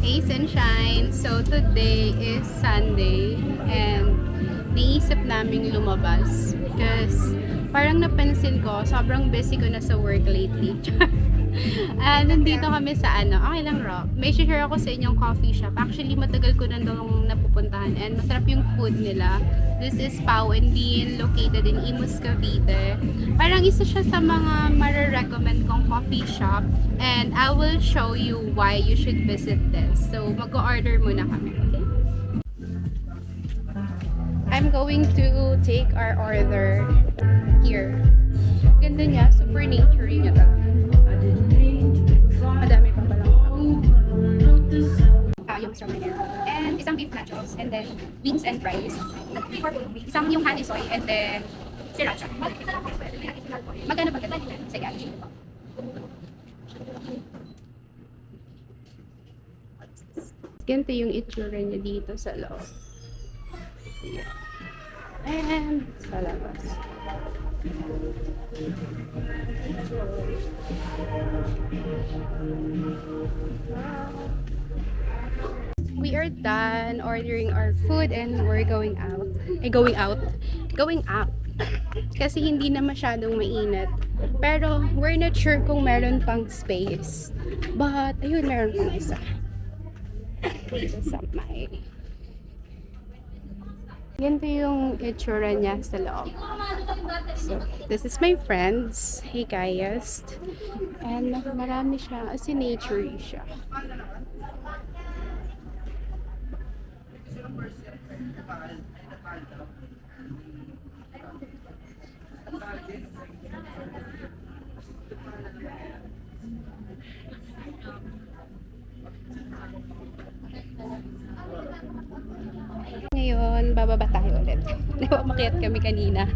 Ace and Shine. So today is Sunday and naisip naming lumabas because parang napansin ko, sobrang busy ko na sa work lately. Nandito kami sa okay lang Rock. May share ako sa inyong coffee shop. Actually, matagal ko na doon napupuntahan and masarap yung food nila. This is Pau and Bean, located in Imus, Cavite. Parang isa siya sa mga mare-recommend kong coffee shop and I will show you why you should visit this. So, mag-order muna kami, okay? I'm going to take our order here. Ganda niya, super naturey niya talaga. Madami pa palang yung strawberry. And isang beef nachos. And then wings and fries. Isang yung honey soy. And then sriracha. Magkano pa ganda? Sige, ganito yung itsura niya dito sa loob. Ayan. And sa labas. We are done ordering our food and we're going out. Going up. Kasi hindi na masyadong mainit. Pero we're not sure kung meron pang space. But ayun, meron pang isa. Dito sa may. Ganito yung itsura niya sa loob. So, this is my friends. Hey guys. And marami siya. As in nature siya. Ngayon, bababa tayo ulit. Umakyat kami kanina.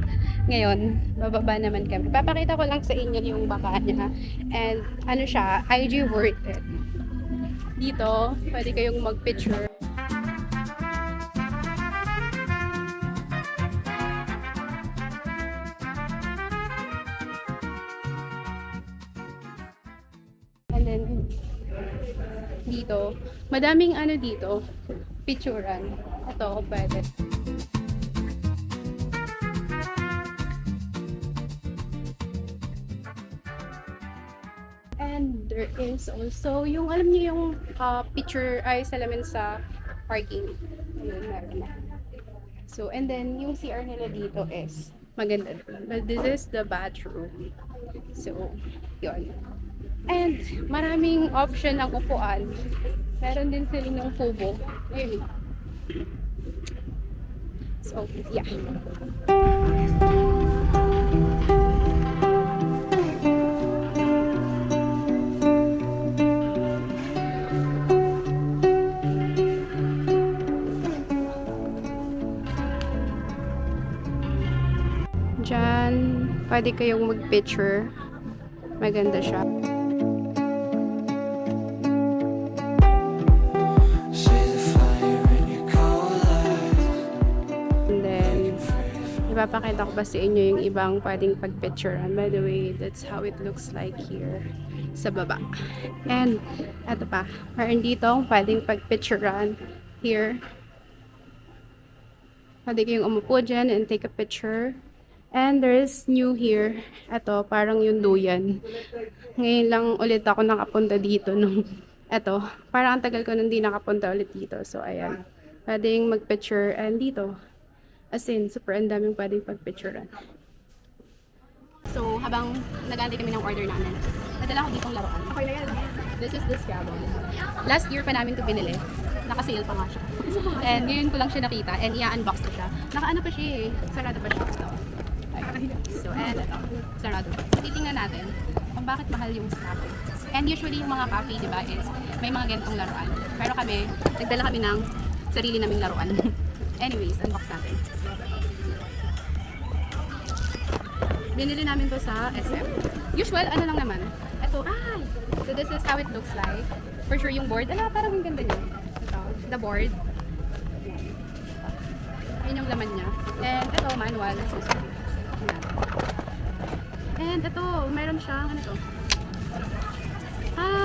Ngayon, bababa naman kami. Papakita ko lang sa inyo yung baka niya. And ano siya, IG worth it. Dito, pwede kayong mag-picture. And then, dito, madaming ano dito, picturean. Ito, pwede. And there is also yung, alam niyo yung picture ay salamin sa parking. Ayun, meron na. So, and then, yung CR nila dito is maganda. But this is the bathroom. So, yun. And maraming option ng upuan. Meron din sila ng kubo. Ayun. So, yeah. Diyan, pwede kayong mag-picture. Maganda siya. Ipapakita ko ba sa inyo yung ibang pwedeng pag-picturean. By the way, that's how it looks like here sa baba. And, eto pa. Meron dito pwedeng pag-picturean here. Pwede kayong umupo dyan and take a picture. And there's new here. Eto, parang yung duyan. Ngayon lang ulit ako nakapunta dito nung eto. Parang ang tagal ko nung di nakapunta ulit dito. So, ayan. Pwedeng mag-picture and dito. As in, super ang daming pwedeng pag-picturean. So, habang nag-aantay kami ng order namin, nadala ko ditong laruan. Okay na yan. This is the Scrabble. Last year pa namin ito binili. Naka-sale pa nga siya. And ngayon ko lang siya nakita and i-unbox ko siya. Naka-ano pa siya eh. Sarado pa siya. So, and ito. Sarado. So, titingnan natin kung bakit mahal yung Scrabble. And usually yung mga cafe, di ba, is may mga ganitong laruan. Pero kami, nagdala kami ng sarili naming laruan. Anyways, unbox natin. Binili namin to sa SM. Usual, ano lang naman. Ito, so this is how it looks like. For sure yung board. Parang ang ganda niya. Ito, the board. Ayun yung laman niya. And ito, manual. And ito, meron siyang, ano to?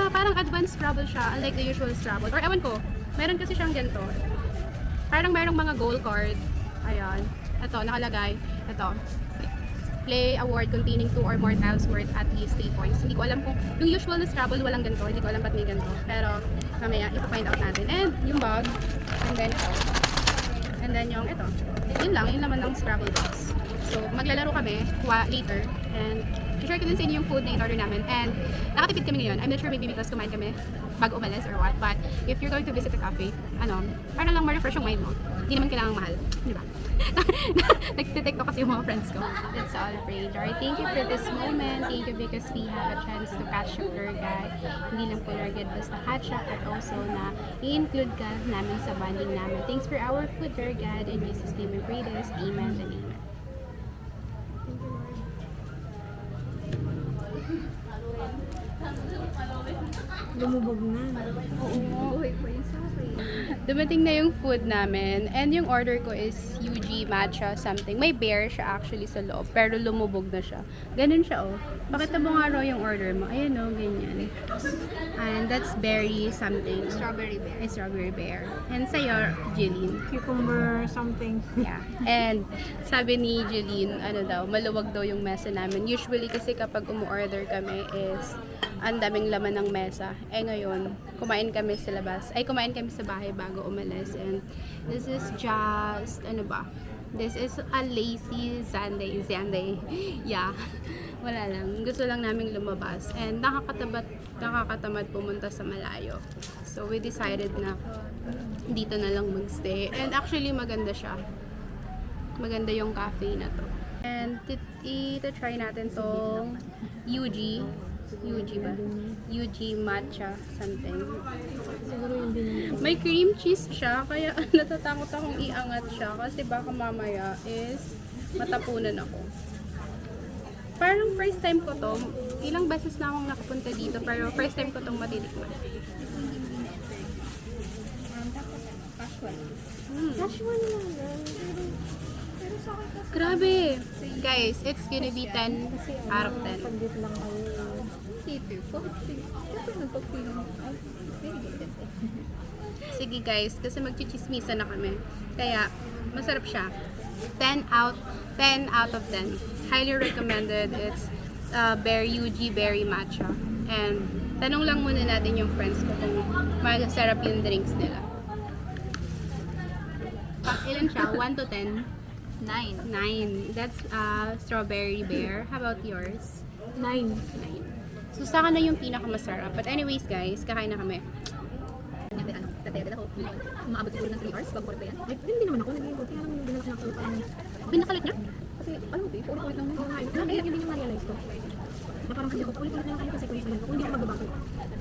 Parang advanced Scrabble siya, unlike the usual Scrabble. Or ewan ko, meron kasi siyang ganito. Parang merong mga goal card. Ayan. Ito, nakalagay. Ito. Play a word containing 2 or more tiles worth at least 3 points. Hindi ko alam kung, yung usual na Scrabble walang ganito. Hindi ko alam ba't may ganito. Pero, mamaya, ipa-find out natin. And, yung bag. And then, ito. And then, yung ito. Yun lang, yun naman ng Scrabble box. So, maglalaro kami later. And, share ko din sa inyo yung food na in-order namin. And, nakatipid kami ngayon. I'm not sure maybe because kumain kami bago umalis or what. But, if you're going to visit the cafe, para lang ma-refresh yung mind mo. Hindi naman kailangang mahal. Di ba? Nagtitiktok kasi yung mga friends ko. That's all, Radar. Thank you for this moment. Thank you because we have a chance to catch your tour guide. Hindi lang po Lurgad basta catch up, but also na i-include ka namin sa bonding namin. Thanks for our food, tour guide. In Jesus' name we pray this. Amen and amen. Lumubog na. Oo. Buhay pa yun sa akin. Dumating na yung food namin. And yung order ko is UG matcha something. May bear siya actually sa loob. Pero lumubog na siya. Ganun siya oh. Pakita mo nga raw yung order mo. Ayan oh, ganyan. And that's berry something. Strawberry bear. Ay, strawberry bear. And sa'yo, Jeline. Cucumber something. Yeah. And sabi ni Jeline, maluwag daw yung mesa namin. Usually kasi kapag umu-order kami is ang daming laman ng mesa. Eh ngayon, kumain kami sa labas. Ay, kumain kami sa bahay bago umalis. And this is just, This is a lazy Sunday. Yeah. Wala lang. Gusto lang naming lumabas. And nakakatamad pumunta sa malayo. So, we decided na dito na lang magstay. And actually, maganda siya. Maganda yung cafe na to. And ito-try natin tong UG ba? UG matcha something. Siguro yung binili. May cream cheese siya, kaya natatakot akong iangat siya kasi baka mamaya is matapunan ako. Parang first time ko to, ilang beses na akong nakapunta dito, pero first time ko tong matitikman. Casual lang. Pero sa akin kasi Grabe! Guys, it's gonna be 10 out of 10. saglit lang kayo. Siyempre, siyempre nagpag-feeling. Ay, very good. Sige guys, kasi magchichismisa na kami. Kaya, masarap siya. 10 out of 10. Highly recommended. It's UG berry matcha. And tanong lang muna natin yung friends ko kung masarap yung drinks nila. Ilan siya? 1 to 10? 9. That's strawberry bear. How about yours? 9. 9. So sa akin na yung pinakamasarap. But anyways guys, kakain na kami. Tatayagad ako. Umaabot siguro ng 3 hours bago ko yan. Hindi naman ako nag-iimbot. Kaya naman dinala ko na ako. Pinakalit niya? Kasi, ulit-ulit lang nung kumain. Kaya yun din yung na-realize ko. Na parang kasi ako, ulit-ulit na lang kayo kasi kung hindi ako magbabago.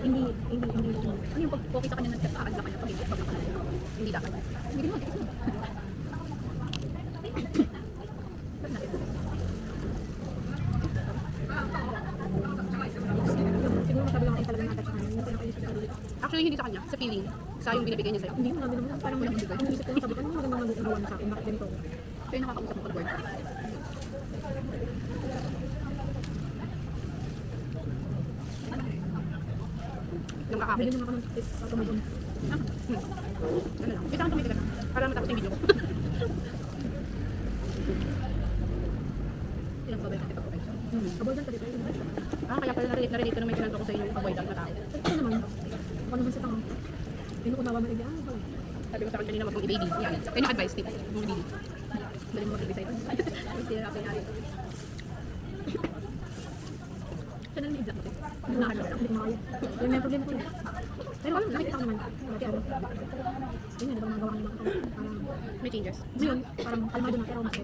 Hindi. Ano yung pag-focus sa kanya ng nagkakaadla kanya pag hindi dapat. Hindi mo, tiis mo. Siguro masabi lang kayo talaga ng attach sa kanya. Hindi ko na kayo sa ulit. Actually, hindi sa kanya. Sa feeling. Sa yung binibigay niya sa'yo. Hindi mo nabi naman. Parang walang ibigay. Inisip ko, sabi ko, ano magandang nagawa mo sa akin? Bakit ganito? So yung nakakausap mo pag-word. Yung kakapit. Bigyan mo ako ng tips sa tumulong. Ano lang. Kita kang tumitig na. Para matapos yung video ko. Ilang babay natin pag-okay. Avoid lang tayo. Kaya pala narinig ko na may kinanto ko sa inyo yung avoid na tao. Ito naman. Ako naman sa tanga. Pinukunawa mo na ibig. Sabi ko sa akin kanina mag mong i-baby. Yan. Kaya yung advice tip. Mong i-baby. Bali mo mag-ibig sa'yo. Hindi na ako yung siya na naman i-block natin. Hindi na ako. Hindi ko makaya. Yung may problema ko yun. Pero alam, nakikita ko naman. Dati ako. Yun yan, nagawa niya mga parang May changes. ngayon, parang kalmado na pero mas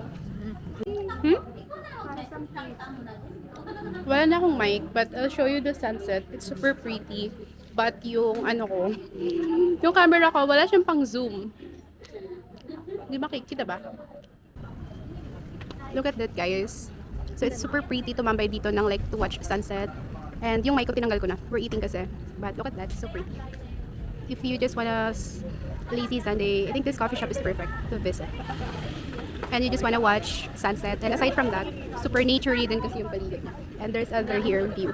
Wala na akong mic, but I'll show you the sunset. It's super pretty. But yung yung camera ko, wala siyang pang zoom. Di ba kita ba? Look at that guys. So it's super pretty tumambay dito ng like to watch sunset. And yung mic ko tinanggal ko na. We're eating kasi. But look at that, so pretty. If you just wanna lazy Sunday, I think this coffee shop is perfect to visit. And you just wanna watch sunset. And aside from that, super naturey din kasi yung paligid niya. And there's other here view.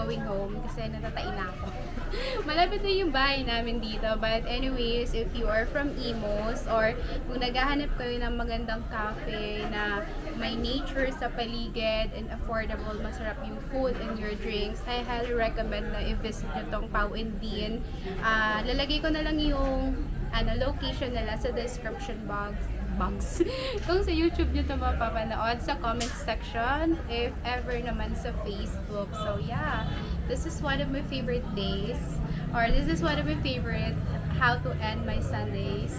going home kasi natatain na ako. Malapit na yung bahay namin dito. But anyways, if you are from Imus or kung naghahanap kayo ng magandang cafe na may nature sa paligid and affordable, masarap yung food and your drinks, I highly recommend na i-visit nyo tong Pau and Bean. Lalagay ko na lang yung location nila sa description box. Kung sa YouTube nyo ito mapapanood, sa comment section, if ever naman sa Facebook. So yeah, this is one of my favorite days, or this is one of my favorite how to end my Sundays.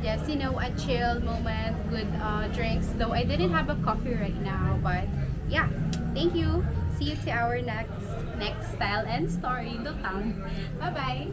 Just, you know, a chill moment, good drinks, though I didn't have a coffee right now, but yeah, thank you. See you to our next style and story, Lutang. Bye bye.